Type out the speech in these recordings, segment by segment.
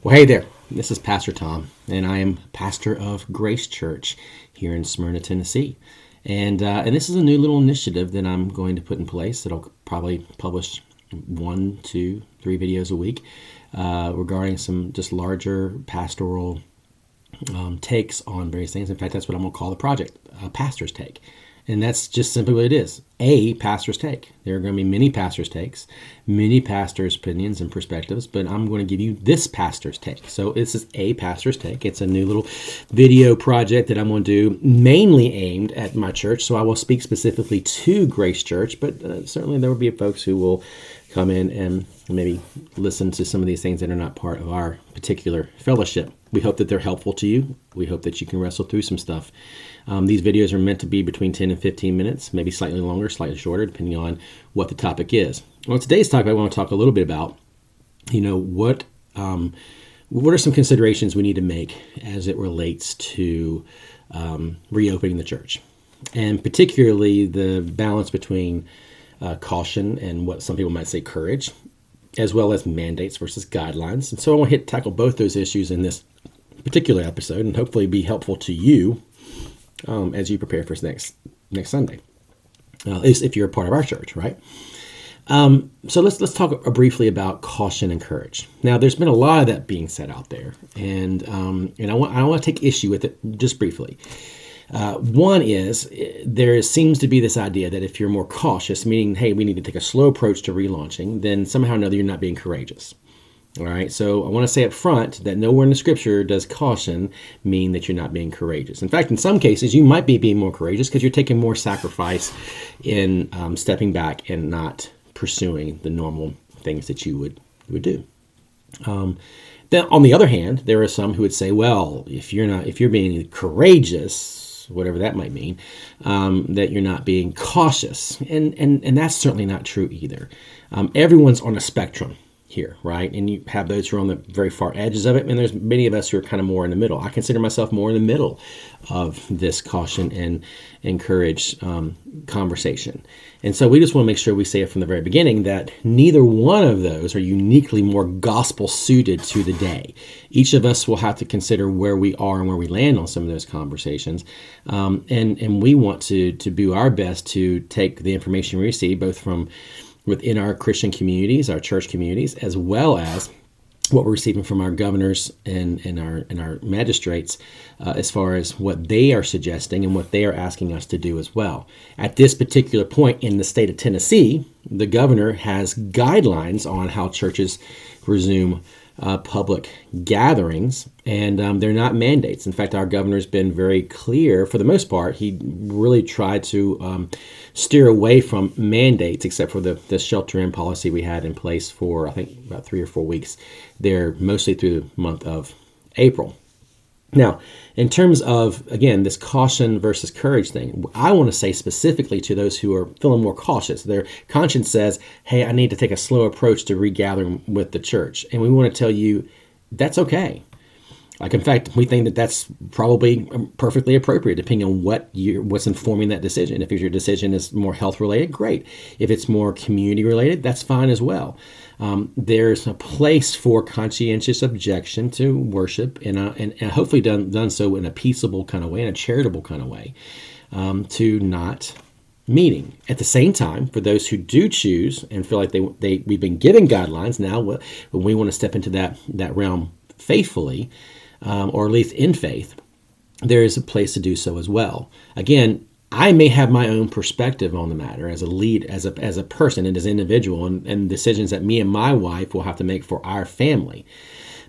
Well, hey there. This is Pastor Tom, and I am pastor of Grace Church here in Smyrna, Tennessee. And this is a new little initiative that I'm going to put in place that I'll probably publish 1, 2, 3 videos a week regarding some just larger pastoral takes on various things. In fact, that's what I'm going to call the project, Pastor's Take. And that's just simply what it is, a pastor's take. There are going to be many pastor's takes, many pastors' opinions and perspectives, but I'm going to give you this pastor's take. So this is a pastor's take. It's a new little video project that I'm going to do, mainly aimed at my church. So I will speak specifically to Grace Church, but certainly there will be folks who will come in and maybe listen to some of these things that are not part of our particular fellowship. We hope that they're helpful to you. We hope that you can wrestle through some stuff. These videos are meant to be between 10 and 15 minutes, maybe slightly longer, slightly shorter, depending on what the topic is. Well, today's topic, I want to talk a little bit about, what are some considerations we need to make as it relates to reopening the church, and particularly the balance between caution and what some people might say courage, as well as mandates versus guidelines. And so I want to tackle both those issues in this particular episode, and hopefully be helpful to you as you prepare for next Sunday, at least if you're a part of our church, right? So let's talk briefly about caution and courage. Now, there's been a lot of that being said out there, and I want to take issue with it just briefly. One is there seems to be this idea that if you're more cautious, meaning, hey, we need to take a slow approach to relaunching, then somehow or another you're not being courageous. All right, so I want to say up front that nowhere in the scripture does caution mean that you're not being courageous. In fact, in some cases, you might be being more courageous because you're taking more sacrifice in stepping back and not pursuing the normal things that you would do. Then, on the other hand, there are some who would say, well, if you're being courageous, whatever that might mean, that you're not being cautious, and that's certainly not true either. Everyone's on a spectrum here, right? And you have those who are on the very far edges of it, and there's many of us who are kind of more in the middle. I consider myself more in the middle of this caution and encourage conversation. And so we just want to make sure we say it from the very beginning that neither one of those are uniquely more gospel suited to the day. Each of us will have to consider where we are and where we land on some of those conversations. And we want to do our best to take the information we receive, both from within our Christian communities, our church communities, as well as what we're receiving from our governors and our magistrates as far as what they are suggesting and what they are asking us to do as well. At this particular point in the state of Tennessee, the governor has guidelines on how churches resume public gatherings, and they're not mandates. In fact, our governor's been very clear, for the most part. He really tried to steer away from mandates, except for the shelter-in policy we had in place for, I think, about 3 or 4 weeks there, mostly through the month of April. Now, in terms of, again, this caution versus courage thing, I want to say specifically to those who are feeling more cautious. Their conscience says, hey, I need to take a slow approach to regathering with the church. And we want to tell you that's okay. Like, in fact, we think that that's probably perfectly appropriate, depending on what's informing that decision. If your decision is more health-related, great. If it's more community-related, that's fine as well. There's a place for conscientious objection to worship, and hopefully done so in a peaceable kind of way, in a charitable kind of way, to not meeting. At the same time, for those who do choose and feel like we've been given guidelines, now when we want to step into that realm faithfully, or at least in faith, there is a place to do so as well. Again, I may have my own perspective on the matter as a lead, as a person and as an individual, and decisions that me and my wife will have to make for our family.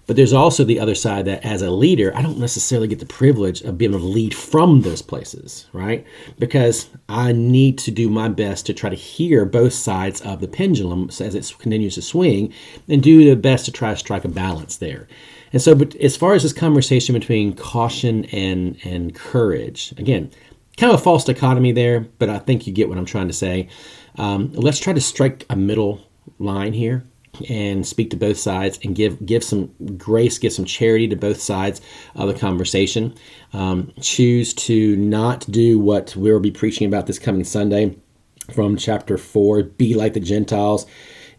But there's also the other side that as a leader, I don't necessarily get the privilege of being able to lead from those places, right? Because I need to do my best to try to hear both sides of the pendulum as it continues to swing, and do the best to try to strike a balance there. And so, but as far as this conversation between caution and courage, again, kind of a false dichotomy there, but I think you get what I'm trying to say. Let's try to strike a middle line here and speak to both sides and give some grace, give some charity to both sides of the conversation. Choose to not do what we'll be preaching about this coming Sunday from chapter 4, be like the Gentiles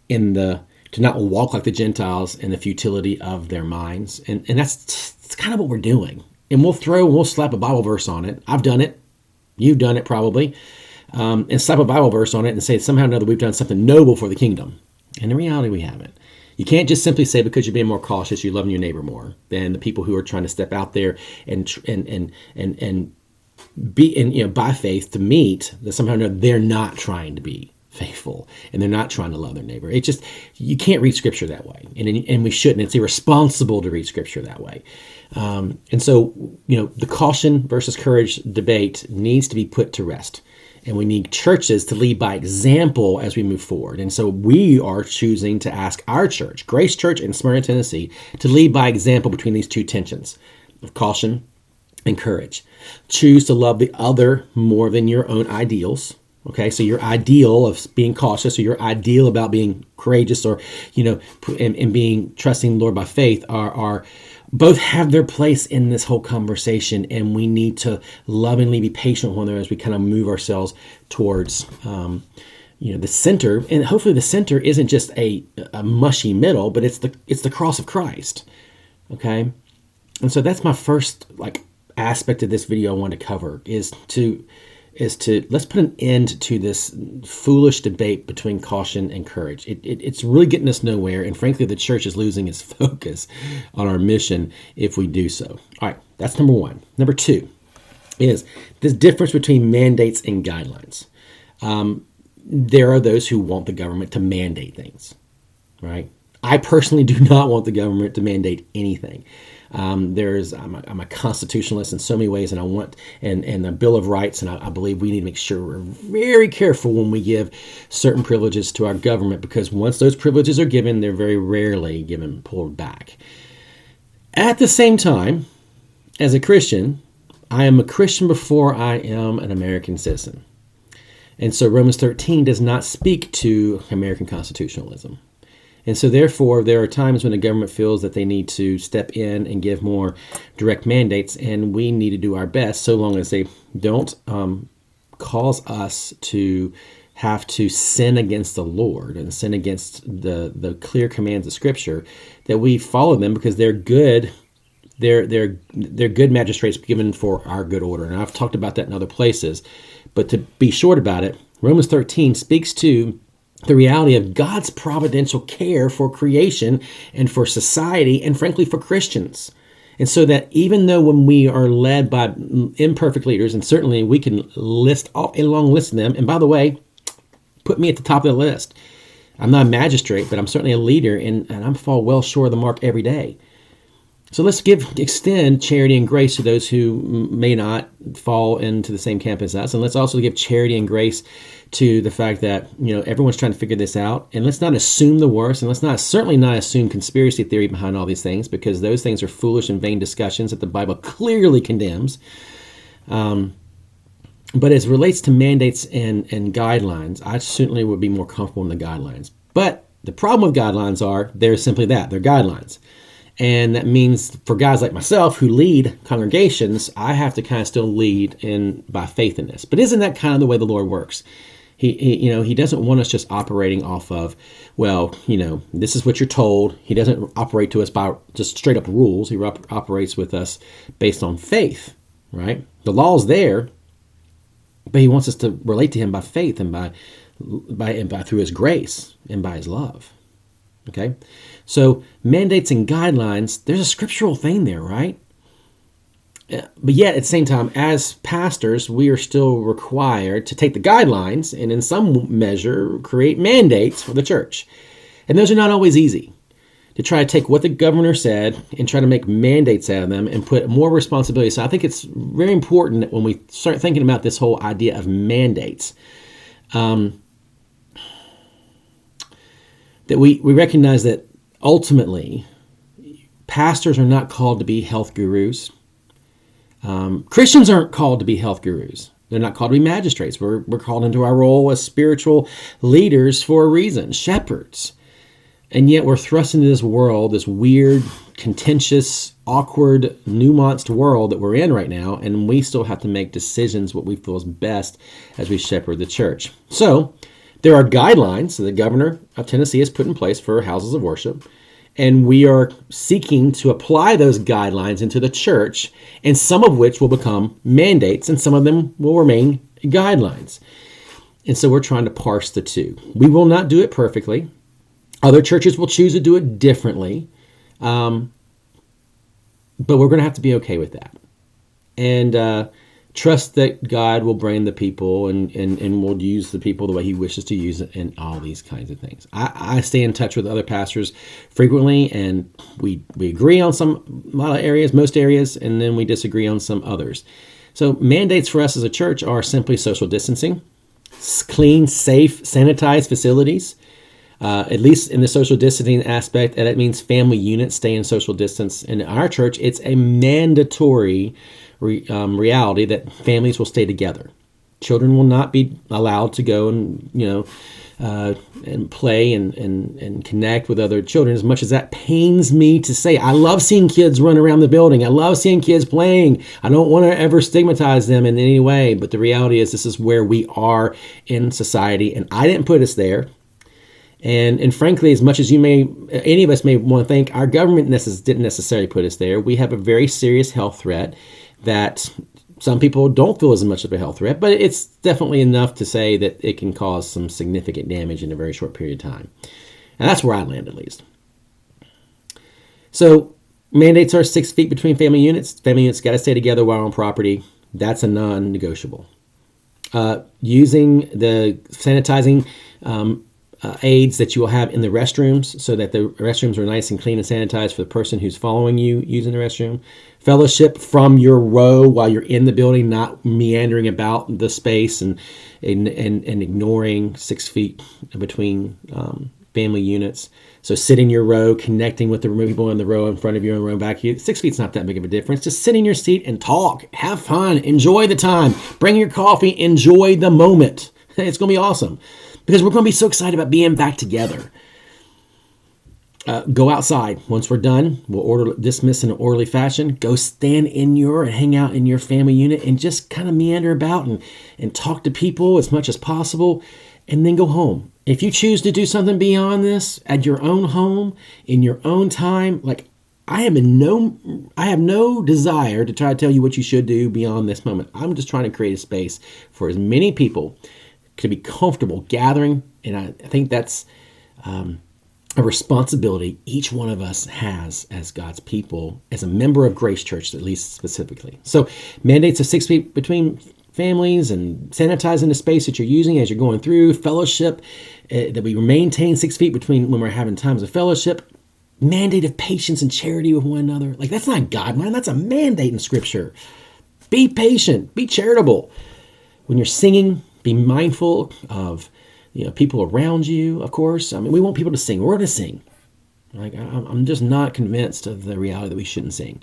in the to not walk like the Gentiles in the futility of their minds. And that's kind of what we're doing. And we'll slap a Bible verse on it. I've done it. You've done it probably. And slap a Bible verse on it and say somehow or another we've done something noble for the kingdom. And in reality, we haven't. You can't just simply say because you're being more cautious, you're loving your neighbor more than the people who are trying to step out there and be in, by faith to meet that somehow or another they're not trying to be faithful and they're not trying to love their neighbor. It just, you can't read Scripture that way, and we shouldn't. It's irresponsible to read Scripture that way. And so, the caution versus courage debate needs to be put to rest. And we need churches to lead by example as we move forward. And so we are choosing to ask our church, Grace Church in Smyrna, Tennessee, to lead by example between these two tensions of caution and courage. Choose to love the other more than your own ideals. Okay, so your ideal of being cautious, or your ideal about being courageous, or and being trusting the Lord by faith are both have their place in this whole conversation, and we need to lovingly be patient with one another as we kind of move ourselves towards the center. And hopefully, the center isn't just a mushy middle, but it's the cross of Christ. Okay, and so that's my first aspect of this video I want to cover is to let's put an end to this foolish debate between caution and courage. It's really getting us nowhere, and frankly, the church is losing its focus on our mission if we do so. All right, that's number one. Number two is this difference between mandates and guidelines. There are those who want the government to mandate things, right? I personally do not want the government to mandate anything. I'm a constitutionalist in so many ways, and I want and the Bill of Rights, and I believe we need to make sure we're very careful when we give certain privileges to our government, because once those privileges are given, they're very rarely pulled back. At the same time, as a Christian, I am a Christian before I am an American citizen. And so Romans 13 does not speak to American constitutionalism. And so therefore, there are times when the government feels that they need to step in and give more direct mandates, and we need to do our best, so long as they don't cause us to have to sin against the Lord and sin against the clear commands of Scripture, that we follow them because they're good. They're good magistrates given for our good order. And I've talked about that in other places. But to be short about it, Romans 13 speaks to the reality of God's providential care for creation and for society, and frankly for Christians. And so that even though when we are led by imperfect leaders, and certainly we can list off a long list of them, and by the way, put me at the top of the list. I'm not a magistrate, but I'm certainly a leader, and I fall well short of the mark every day. So let's extend charity and grace to those who may not fall into the same camp as us. And let's also give charity and grace to the fact that, everyone's trying to figure this out. And let's not assume the worst. And let's certainly not assume conspiracy theory behind all these things, because those things are foolish and vain discussions that the Bible clearly condemns. But as it relates to mandates and guidelines, I certainly would be more comfortable in the guidelines. But the problem with guidelines are they're simply that. They're guidelines. And that means for guys like myself who lead congregations, I have to kind of still lead by faith in this. But isn't that kind of the way the Lord works? He doesn't want us just operating off of, this is what you're told. He doesn't operate to us by just straight up rules. He operates with us based on faith, right? The law's there, but he wants us to relate to him by faith and by through his grace and by his love. Okay, so mandates and guidelines, there's a scriptural thing there, right? But yet, at the same time, as pastors, we are still required to take the guidelines and in some measure create mandates for the church. And those are not always easy. To try to take what the governor said and try to make mandates out of them and put more responsibility. So I think it's very important that when we start thinking about this whole idea of mandates, that we recognize that ultimately pastors are not called to be health gurus. Christians aren't called to be health gurus. They're not called to be magistrates. We're called into our role as spiritual leaders for a reason, shepherds. And yet we're thrust into this world, this weird, contentious, awkward, nuanced world that we're in right now, and we still have to make decisions what we feel is best as we shepherd the church. So, There are guidelines that the governor of Tennessee has put in place for houses of worship, and we are seeking to apply those guidelines into the church, and some of which will become mandates, and some of them will remain guidelines. And so we're trying to parse the two. We will not do it perfectly. Other churches will choose to do it differently, but we're going to have to be okay with that. And trust that God will bring the people and will use the people the way he wishes to use it, and all these kinds of things. I stay in touch with other pastors frequently, and we agree on a lot of areas, most areas, and then we disagree on some others. So mandates for us as a church are simply social distancing, clean, safe, sanitized facilities, at least in the social distancing aspect, and that means family units stay in social distance. In our church, it's a mandatory reality that families will stay together. Children will not be allowed to go and and play and connect with other children. As much as that pains me to say, I love seeing kids run around the building. I love seeing kids playing. I don't want to ever stigmatize them in any way, but the reality is this is where we are in society, and I didn't put us there. And frankly, as much as any of us may want to think, our government didn't necessarily put us there. We have a very serious health threat that some people don't feel as much of a health threat, but it's definitely enough to say that it can cause some significant damage in a very short period of time. And that's where I land, at least. So mandates are 6 feet between family units. Family units got to stay together while on property. That's a non-negotiable. Using the sanitizing aids that you will have in the restrooms so that the restrooms are nice and clean and sanitized for the person who's following you using the restroom. Fellowship from your row while you're in the building, not meandering about the space and ignoring 6 feet between family units. So sit in your row, connecting with the people in the row in front of you and row back. 6 feet's not that big of a difference. Just sit in your seat and talk. Have fun. Enjoy the time. Bring your coffee. Enjoy the moment. It's going to be awesome because we're going to be so excited about being back together. Go outside. Once we're done, we'll dismiss in an orderly fashion. Go stand and hang out in your family unit and just kind of meander about and talk to people as much as possible, and then go home. If you choose to do something beyond this at your own home, in your own time, like I have no desire to try to tell you what you should do beyond this moment. I'm just trying to create a space for as many people to be comfortable gathering, and I think that's a responsibility each one of us has as God's people, as a member of Grace Church, at least specifically. So mandates of 6 feet between families and sanitizing the space that you're using as you're going through. Fellowship, that we maintain 6 feet between when we're having times of fellowship. Mandate of patience and charity with one another. Like, that's not God, man. That's a mandate in Scripture. Be patient. Be charitable. When you're singing, be mindful of people around you, of course. I mean, we want people to sing. We're going to sing. Like, I'm just not convinced of the reality that we shouldn't sing.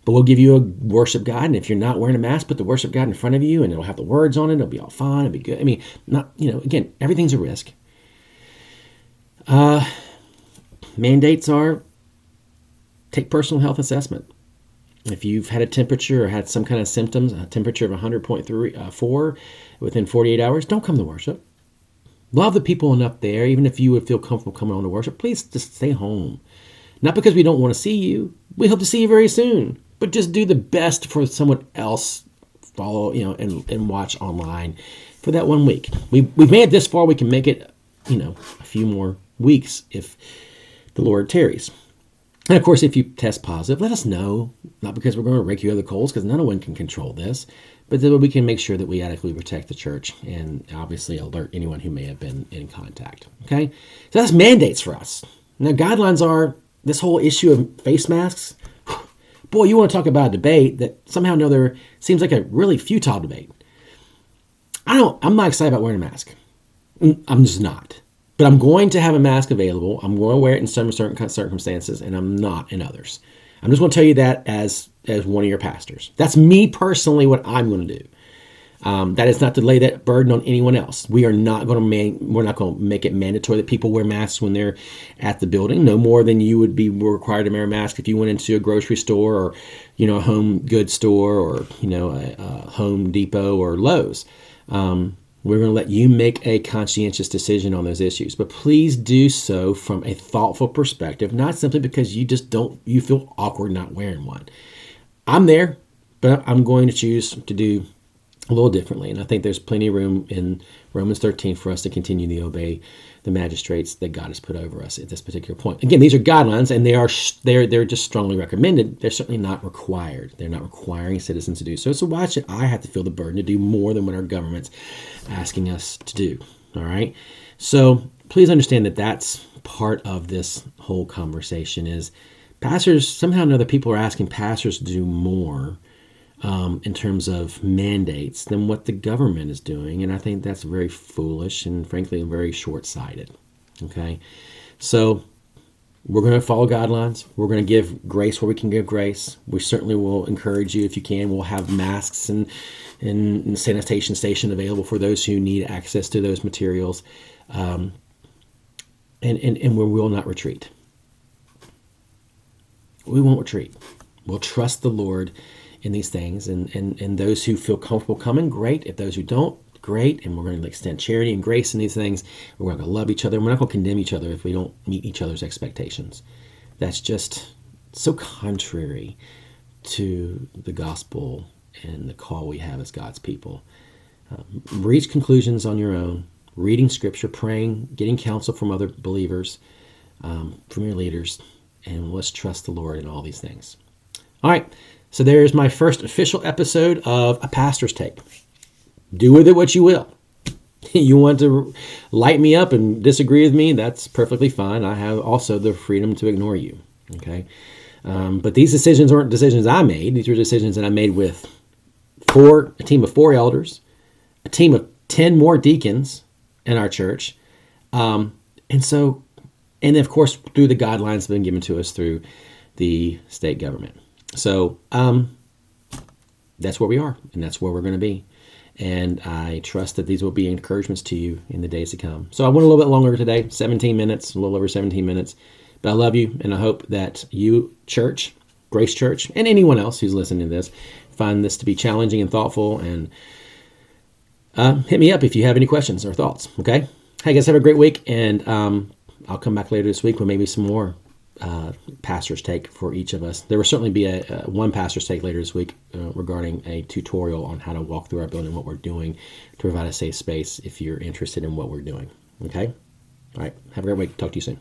But we'll give you a worship guide, and if you're not wearing a mask, put the worship guide in front of you, and it'll have the words on it. It'll be all fine. It'll be good. I mean, again, everything's a risk. Mandates are take personal health assessment. If you've had a temperature or had some kind of symptoms, a temperature of 100.4 within 48 hours, don't come to worship. Love the people enough there, even if you would feel comfortable coming on to worship, please just stay home. Not because we don't want to see you. We hope to see you very soon. But just do the best for someone else. Follow, and watch online for that 1 week. We've made it this far. We can make it, a few more weeks if the Lord tarries. And of course, if you test positive, let us know. Not because we're going to rake you over the coals, because none of one can control this, but that we can make sure that we adequately protect the church and obviously alert anyone who may have been in contact. Okay? So that's mandates for us. Now, guidelines are this whole issue of face masks. Boy, you want to talk about a debate that somehow or another seems like a really futile debate. I'm not excited about wearing a mask. I'm just not. But I'm going to have a mask available. I'm going to wear it in some certain circumstances, and I'm not in others. I'm just going to tell you that as one of your pastors. That's me personally, what I'm going to do. That is not to lay that burden on anyone else. We're not going to make it mandatory that people wear masks when they're at the building, no more than you would be required to wear a mask if you went into a grocery store or, a home goods store or, a Home Depot or Lowe's. We're going to let you make a conscientious decision on those issues, but please do so from a thoughtful perspective, not simply because you feel awkward not wearing one. I'm there, but I'm going to choose to do a little differently. And I think there's plenty of room in Romans 13 for us to continue to obey the magistrates that God has put over us at this particular point. Again, these are guidelines, and they're just strongly recommended. They're certainly not required. They're not requiring citizens to do so. So why should I have to feel the burden to do more than what our government's asking us to do? All right. So please understand that that's part of this whole conversation is pastors, somehow or another, people are asking pastors to do more in terms of mandates than what the government is doing. And I think that's very foolish and frankly very short-sighted. Okay. So we're going to follow guidelines. We're going to give grace where we can give grace. We certainly will encourage you if you can. We'll have masks and sanitation station available for those who need access to those materials. And we will not retreat. We won't retreat. We'll trust the Lord in these things, and those who feel comfortable coming, great. If those who don't, great. And we're going to extend charity and grace in these things. We're going to love each other. We're not going to condemn each other if we don't meet each other's expectations. That's just so contrary to the gospel and the call we have as God's people. Reach conclusions on your own, reading scripture, praying, getting counsel from other believers, from your leaders, and let's trust the Lord in all these things. All right. So there's my first official episode of A Pastor's Take. Do with it what you will. You want to light me up and disagree with me, that's perfectly fine. I have also the freedom to ignore you. Okay, but these decisions weren't decisions I made. These were decisions that I made with a team of 4 elders, a team of 10 more deacons in our church. And of course, through the guidelines that have been given to us through the state government. So that's where we are, and that's where we're going to be. And I trust that these will be encouragements to you in the days to come. So I went a little bit longer today, 17 minutes, a little over 17 minutes. But I love you, and I hope that you, church, Grace Church, and anyone else who's listening to this, find this to be challenging and thoughtful. And hit me up if you have any questions or thoughts, okay? Hey, guys, have a great week, and I'll come back later this week with maybe some more pastor's take for each of us. There will certainly be one pastor's take later this week regarding a tutorial on how to walk through our building, what we're doing to provide a safe space if you're interested in what we're doing. Okay? All right. Have a great week. Talk to you soon.